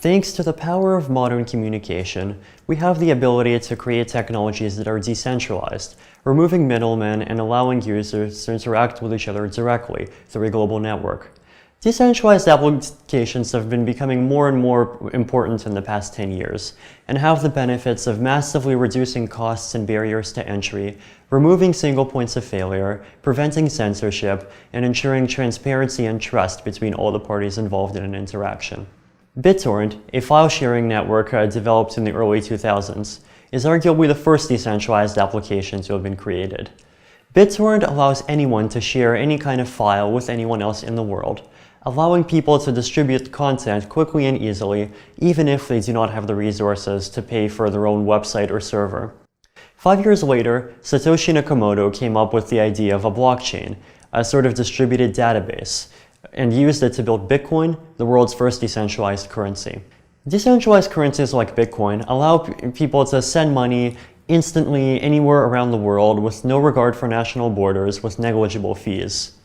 Thanks to the power of modern communication, we have the ability to create technologies that are decentralized, removing middlemen and allowing users to interact with each other directly through a global network. Decentralized applications have been becoming more and more important in the past 10 years, and have the benefits of massively reducing costs and barriers to entry, removing single points of failure, preventing censorship, and ensuring transparency and trust between all the parties involved in an interaction. BitTorrent, a file-sharing network developed in the early 2000s, is arguably the first decentralized application to have been created. BitTorrent allows anyone to share any kind of file with anyone else in the world, allowing people to distribute content quickly and easily, even if they do not have the resources to pay for their own website or server. 5 years later, Satoshi Nakamoto came up with the idea of a blockchain, a sort of distributed database, and used it to build Bitcoin, the world's first decentralized currency. Decentralized currencies like Bitcoin allow people to send money instantly anywhere around the world with no regard for national borders with negligible fees.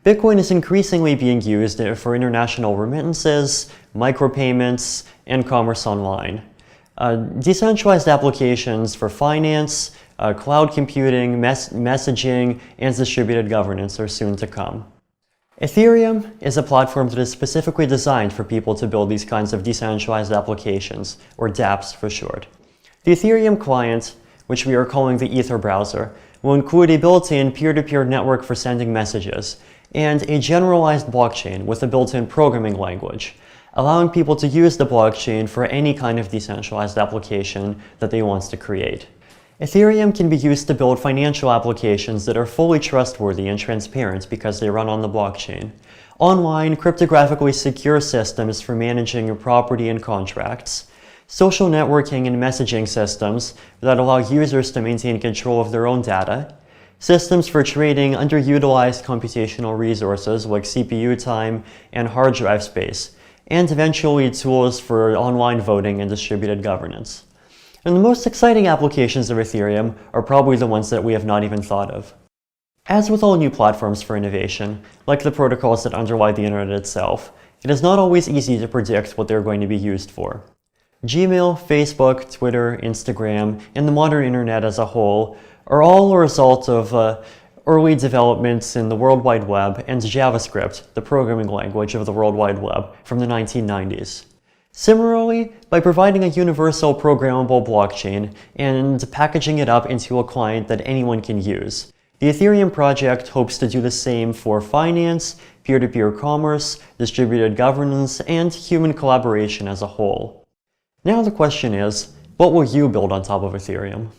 Bitcoin is increasingly being used for international remittances, micropayments, and commerce online. Decentralized applications for finance, cloud computing, messaging, and distributed governance are soon to come. Ethereum is a platform that is specifically designed for people to build these kinds of decentralized applications, or dApps for short. The Ethereum client, which we are calling the Ether browser, will include a built-in peer-to-peer network for sending messages, and a generalized blockchain with a built-in programming language, allowing people to use the blockchain for any kind of decentralized application that they want to create. Ethereum can be used to build financial applications that are fully trustworthy and transparent because they run on the blockchain. Online, cryptographically secure systems for managing your property and contracts. Social networking and messaging systems that allow users to maintain control of their own data. Systems for trading underutilized computational resources like CPU time and hard drive space. And eventually tools for online voting and distributed governance. And the most exciting applications of Ethereum are probably the ones that we have not even thought of. As with all new platforms for innovation, like the protocols that underlie the internet itself, it is not always easy to predict what they're going to be used for. Gmail, Facebook, Twitter, Instagram, and the modern internet as a whole are all a result of early developments in the World Wide Web and JavaScript, the programming language of the World Wide Web, from the 1990s. Similarly, by providing a universal programmable blockchain and packaging it up into a client that anyone can use, the Ethereum project hopes to do the same for finance, peer-to-peer commerce, distributed governance, and human collaboration as a whole. Now the question is, what will you build on top of Ethereum?